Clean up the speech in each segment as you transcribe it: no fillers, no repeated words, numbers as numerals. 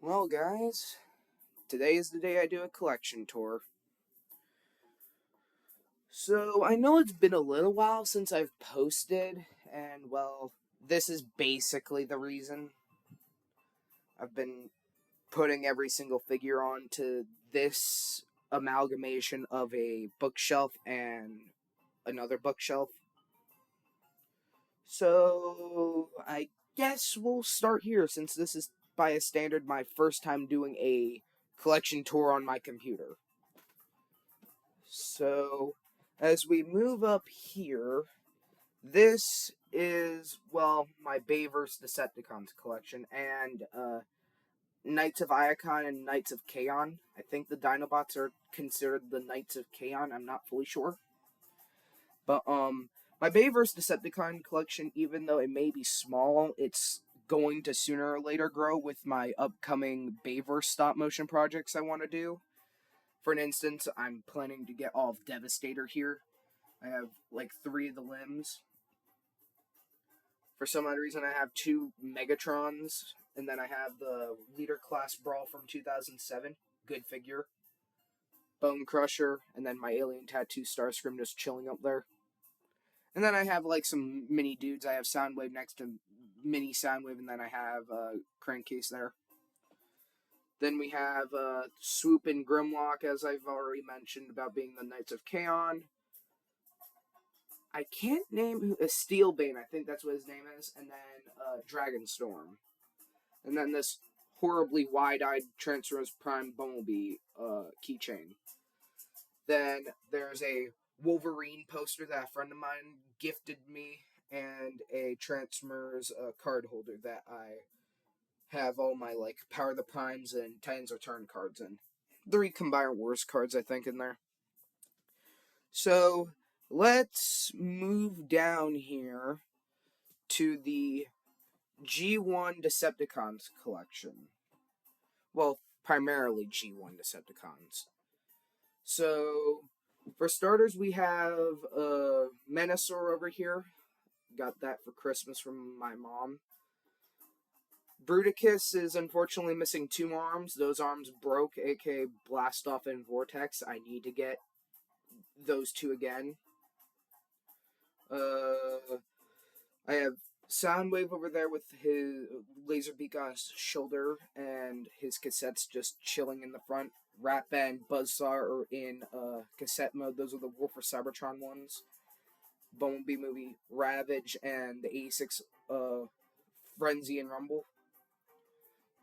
Well, guys, today is the day I do a collection tour. So, I know it's been a little while since I've posted, and well, this is basically the reason. I've been putting every single figure onto this amalgamation of a bookshelf and another bookshelf. So, I guess we'll start here since this is, by a standard, my first time doing a collection tour on my computer. So, as we move up here, this is, well, my Bayverse Decepticons collection, and Knights of Iacon and Knights of Chaos. I think the Dinobots are considered the Knights of Chaos, I'm not fully sure. But, my Bayverse Decepticon collection, even though it may be small, it's going to sooner or later grow with my upcoming Bayverse stop motion projects I want to do. For an instance, I'm planning to get all of Devastator here. I have like 3 of the limbs. For some odd reason, I have 2 Megatrons, and then I have the Leader Class Brawl from 2007. Good figure. Bone Crusher, and then my Alien Tattoo Starscream just chilling up there. And then I have like some mini dudes. I have Soundwave next to Mini Soundwave, and then I have Crankcase there. Then we have Swoop and Grimlock, as I've already mentioned, about being the Knights of Chaos. I can't name a Steelbane, I think that's what his name is, and then Dragonstorm. And then this horribly wide-eyed Transformers Prime Bumblebee keychain. Then there's a Wolverine poster that a friend of mine gifted me, and a Transformers card holder that I have all my like Power of the Primes and Titans Return cards in. 3 Combiner Wars cards, I think, in there. So let's move down here to the G1 Decepticons collection. Well, primarily G1 Decepticons. So, for starters, we have Menasor over here. Got that for Christmas from my mom. Bruticus is unfortunately missing 2 arms. Those arms broke, aka Blastoff and Vortex. I need to get those 2 again. I have Soundwave over there with his laser beak on his shoulder and his cassettes just chilling in the front. Ratbat and Buzzsaw are in cassette mode. Those are the War for Cybertron ones. Bumblebee movie, Ravage, and the 86 Frenzy and Rumble.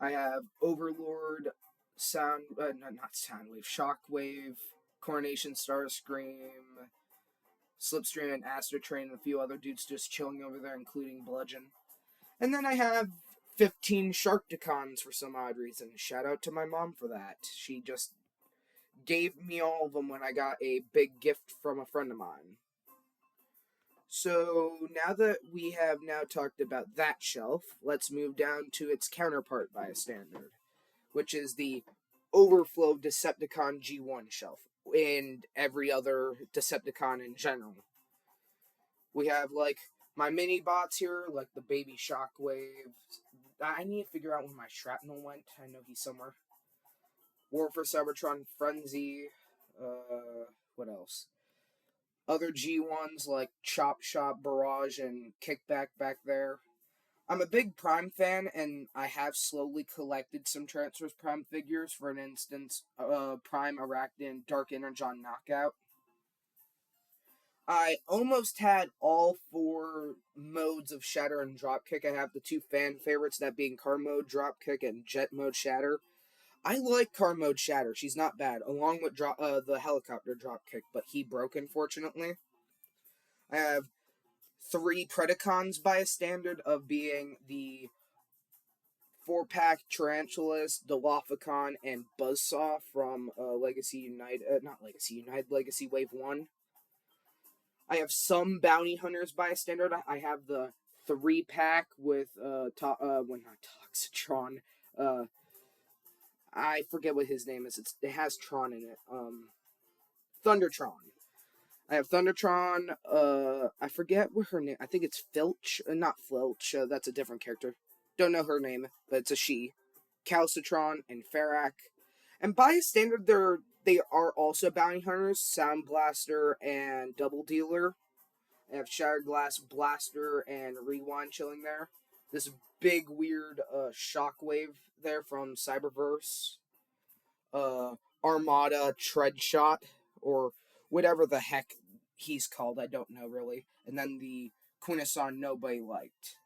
I have Overlord, not Soundwave, Shockwave, Coronation Starscream, Slipstream and Astrotrain, and a few other dudes just chilling over there, including Bludgeon. And then I have 15 Sharkticons for some odd reason. Shout out to my mom for that. She just gave me all of them when I got a big gift from a friend of mine. So now that we have now talked about that shelf, let's move down to its counterpart by a standard, which is the Overflow Decepticon G1 shelf, and every other Decepticon in general. We have like my mini bots here, like the baby Shockwave. I need to figure out where my Shrapnel went. I know he's somewhere. War for Cybertron Frenzy. What else? Other G1s like Chop Shop, Barrage, and Kickback back there. I'm a big Prime fan, and I have slowly collected some Transformers Prime figures. For an instance, Prime Arachnid, Dark Energon Knockout. I almost had all 4 modes of Shatter and Dropkick. I have the 2 fan favorites, that being Car Mode Dropkick and Jet Mode Shatter. I like Car Mode Shatter. She's not bad, along with the Helicopter Dropkick, but he broke, unfortunately. I have 3 Predacons by a standard of being the 4-pack Tarantulas, Dilophoncon, and Buzzsaw from Legacy United, not Legacy United, Legacy Wave 1. I have some Bounty Hunters by a standard. I have the 3-pack with, not Toxitron, I forget what his name is. It has Tron in it. Thundertron. I have Thundertron. I forget what her name. I think it's Filch. Not Filch. That's a different character. Don't know her name, but it's a she. Calcitron, and Ferrac. And by standard, they are also bounty hunters, Sound Blaster and Double Dealer. They have Shattered Glass Blaster and Rewind chilling there. This big weird shockwave there from Cyberverse. Armada Tread Shot, or whatever the heck he's called, I don't know really. And then the Quintesson nobody liked.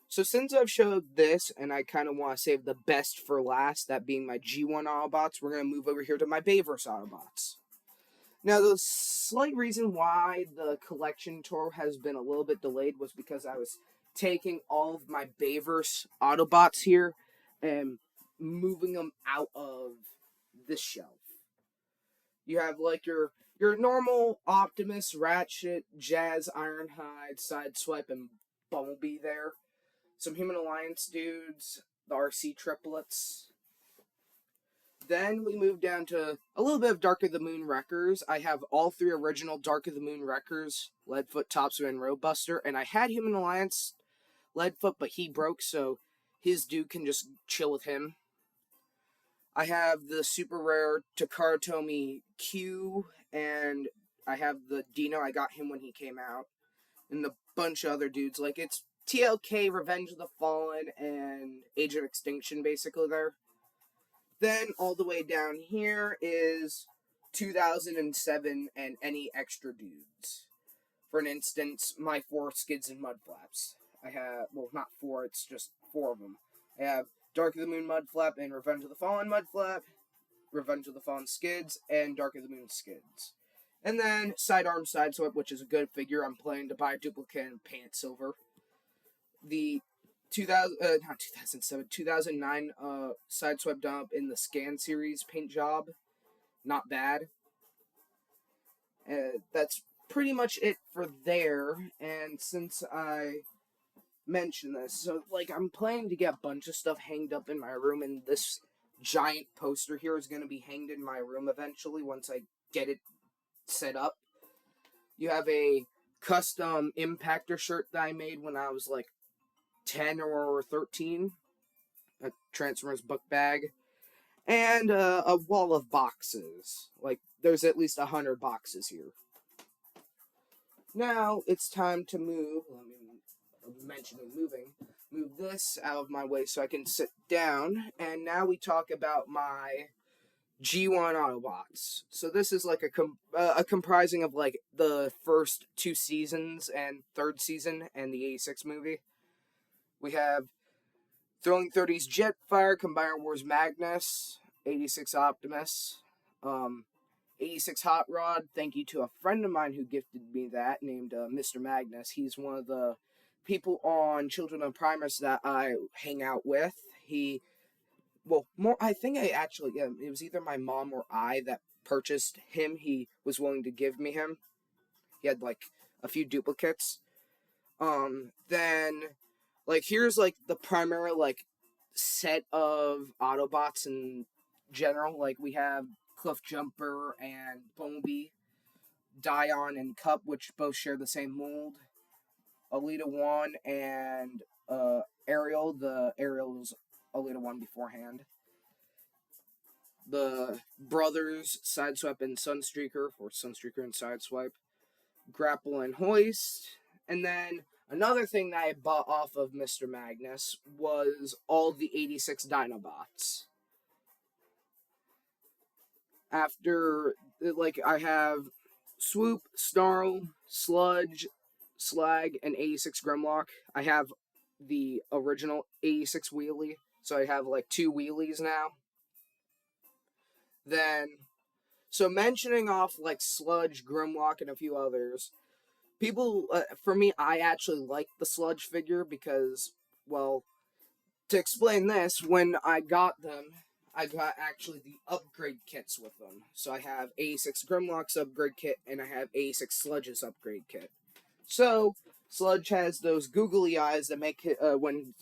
So since I've showed this, and I kind of want to save the best for last, that being my G1 Autobots, we're going to move over here to my Bayverse Autobots. Now, the slight reason why the collection tour has been a little bit delayed was because I was taking all of my Bayverse Autobots here and moving them out of this shelf. You have like your normal Optimus, Ratchet, Jazz, Ironhide, Sideswipe, and Bumblebee there. Some Human Alliance dudes, the RC triplets. Then we move down to a little bit of Dark of the Moon Wreckers. I have all 3 original Dark of the Moon Wreckers, Leadfoot, Topswing, and Roadbuster. And I had Human Alliance Leadfoot, but he broke, so his dude can just chill with him. I have the super rare Takara Tomy Q, and I have the Dino. I got him when he came out. And a bunch of other dudes. Like, it's TLK, Revenge of the Fallen, and Age of Extinction, basically, there. Then, all the way down here is 2007 and any extra dudes. For an instance, my 4 Skids and Mudflaps. I have, well, not 4, it's just 4 of them. I have Dark of the Moon Mudflap and Revenge of the Fallen Mudflap, Revenge of the Fallen Skids, and Dark of the Moon Skids. And then Sidearm Sideswipe, which is a good figure. I'm planning to buy a duplicate and paint it silver. The 2009 Sideswipe done up in the Scan series paint job. Not bad. That's pretty much it for there. And since I mentioned this, so like I'm planning to get a bunch of stuff hanged up in my room, and this giant poster here is going to be hanged in my room eventually once I get it set up. You have a custom Impactor shirt that I made when I was like 10 or 13, a Transformers book bag, and a wall of boxes. Like, there's at least 100 boxes here. Now, it's time to move. Let me mention moving. Move this out of my way so I can sit down. And now we talk about my G1 Autobots. So this is like a comprising of like the first 2 seasons and 3rd season and the 86 movie. We have Thrilling 30s Jetfire, Combiner Wars Magnus, 86 Optimus, 86 Hot Rod. Thank you to a friend of mine who gifted me that, named Mr. Magnus. He's one of the people on Children of Primus that I hang out with. I think it was either my mom or I that purchased him. He was willing to give me him. He had like a few duplicates. Then, like, here's like the primary like set of Autobots in general. Like, we have Cliff Jumper and Bumblebee, Dion and Cup, which both share the same mold. Alita 1 and Ariel. The Ariel's Alita 1 beforehand. The brothers, Sideswipe and Sunstreaker, or Sunstreaker and Sideswipe. Grapple and Hoist. And then another thing that I bought off of Mr. Magnus was all the 86 Dinobots. After, like, I have Swoop, Snarl, Sludge, Slag, and 86 Grimlock. I have the original 86 Wheelie, so I have like 2 Wheelies now. Then, so mentioning off like Sludge, Grimlock, and a few others, people, for me, I actually like the Sludge figure because, well, to explain this, when I got them, I got actually the upgrade kits with them. So I have 86 Grimlock's upgrade kit, and I have 86 Sludge's upgrade kit. So, Sludge has those googly eyes that make it, when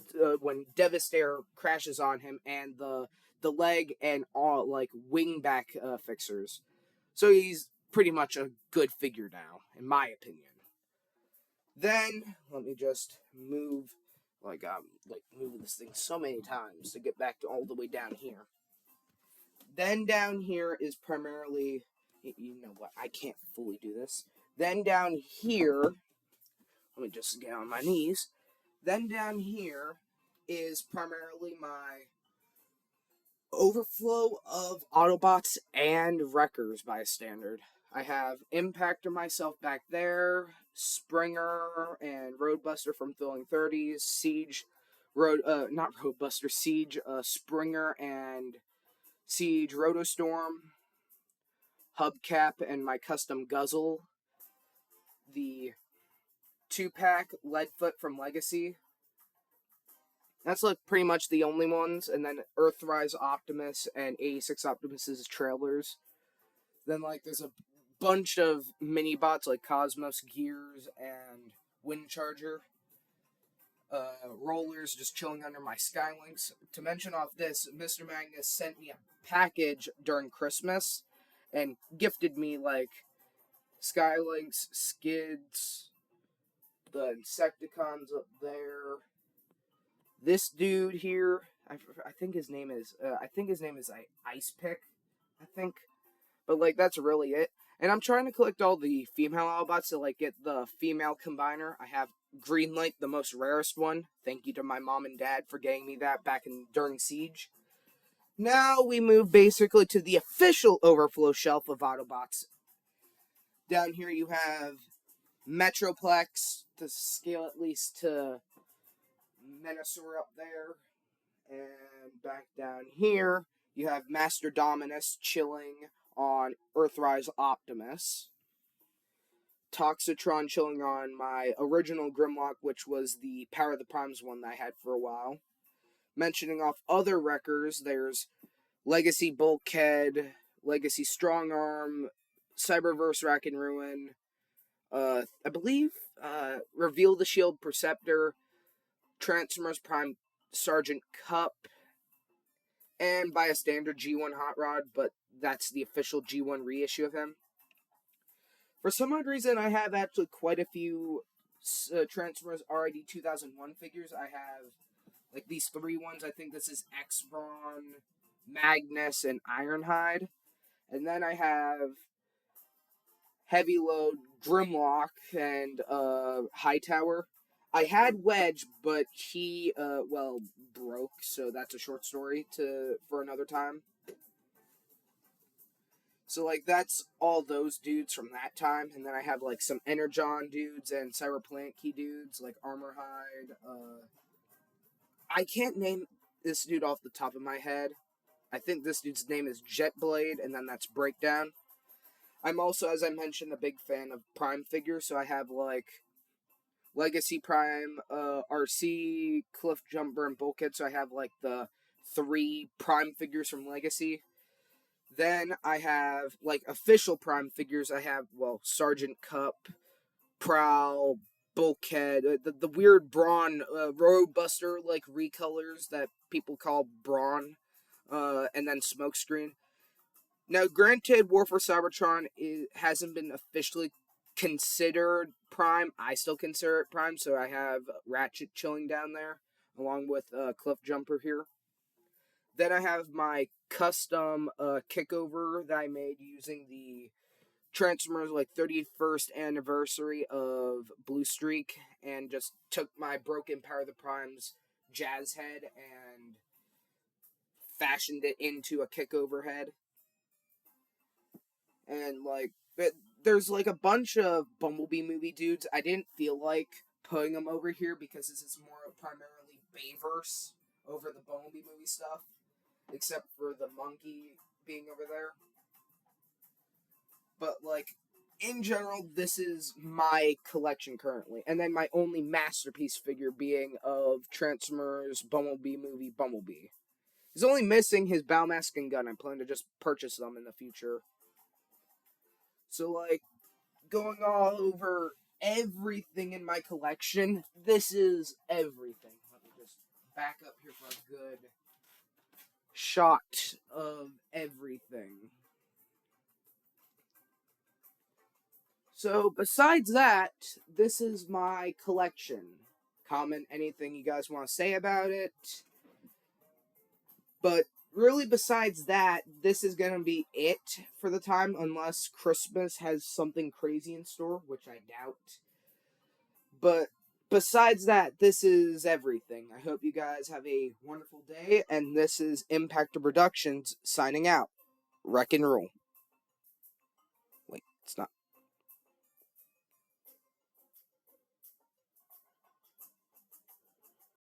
Devastator crashes on him, and the leg and all, like, wing back fixers. So he's pretty much a good figure now, in my opinion. Then, let me just move Like, I'm like moving this thing so many times to get back to all the way down here. Then down here is primarily, you know what, I can't fully do this. Then down here, let me just get on my knees. Then down here is primarily my overflow of Autobots and Wreckers by standard. I have Impactor myself back there, Springer and Roadbuster from Thrilling 30s, Siege, not Roadbuster, Siege, Springer and Siege Rotostorm, Hubcap, and my custom Guzzle, the 2-pack Leadfoot from Legacy. That's like pretty much the only ones, and then Earthrise Optimus and 86 Optimus's trailers. Then like there's a bunch of mini bots like Cosmos, Gears, and Windcharger. Rollers just chilling under my Skylinks. To mention off this, Mr. Magnus sent me a package during Christmas and gifted me like Skylinks, Skids, the Insecticons up there. This dude here, I think his name is Ice Pick, I think. But like that's really it. And I'm trying to collect all the female Autobots to like get the female combiner. I have Greenlight, the most rarest one. Thank you to my mom and dad for getting me that back during Siege. Now we move basically to the official overflow shelf of Autobots. Down here you have Metroplex to scale at least to Menasor up there. And back down here you have Master Dominus chilling on Earthrise Optimus. Toxitron chilling on my original Grimlock, which was the Power of the Primes one that I had for a while. Mentioning off other wreckers, there's Legacy Bulkhead, Legacy Strongarm, Cyberverse Rack and Ruin, I believe Reveal the Shield Perceptor, Transformers Prime Sergeant Cup, and by a standard G1 Hot Rod, but that's the official G1 reissue of him. For some odd reason, I have actually quite a few Transformers RID 2001 figures. I have like these 3 ones. I think this is X-Brawn, Magnus, and Ironhide. And then I have Heavy Load, Grimlock, and Hightower. I had Wedge, but he, broke, so that's a short story for another time. So, like, that's all those dudes from that time. And then I have, like, some Energon dudes and Cyberplant Key dudes, like Armorhide. I can't name this dude off the top of my head. I think this dude's name is Jetblade, and then that's Breakdown. I'm also, as I mentioned, a big fan of Prime figures, so I have, like, Legacy Prime, RC, Cliff Jumper, and Bulkhead, so I have, like, the 3 Prime figures from Legacy. Then I have, like, official Prime figures. I have, Sergeant Cup, Prowl, Bulkhead, the weird Brawn, Roadbuster, like, recolors that people call Brawn, and then Smokescreen. Now, granted, War for Cybertron hasn't been officially considered Prime. I still consider it Prime, so I have Ratchet chilling down there, along with Cliff Jumper here. Then I have my custom kickover that I made using the Transformers 31st anniversary of Blue Streak, and just took my broken Power of the Primes Jazz head and fashioned it into a kickover head. And there's like a bunch of Bumblebee movie dudes. I didn't feel like putting them over here because this is more primarily Bayverse over the Bumblebee movie stuff. Except for the monkey being over there. But, like, in general, this is my collection currently. And then my only masterpiece figure being of Transformers Bumblebee movie Bumblebee. He's only missing his bow mask and gun. I plan to just purchase them in the future. So, like, going all over everything in my collection, this is everything. Let me just back up here for a good shot of everything. So, besides that, this is my collection. comment anything you guys want to say about it. But really, besides that, this is going to be it for the time, unless Christmas has something crazy in store, which I doubt. But besides that, this is everything. I hope you guys have a wonderful day, and this is Impactor Productions signing out. Wreck and roll. Wait, it's not.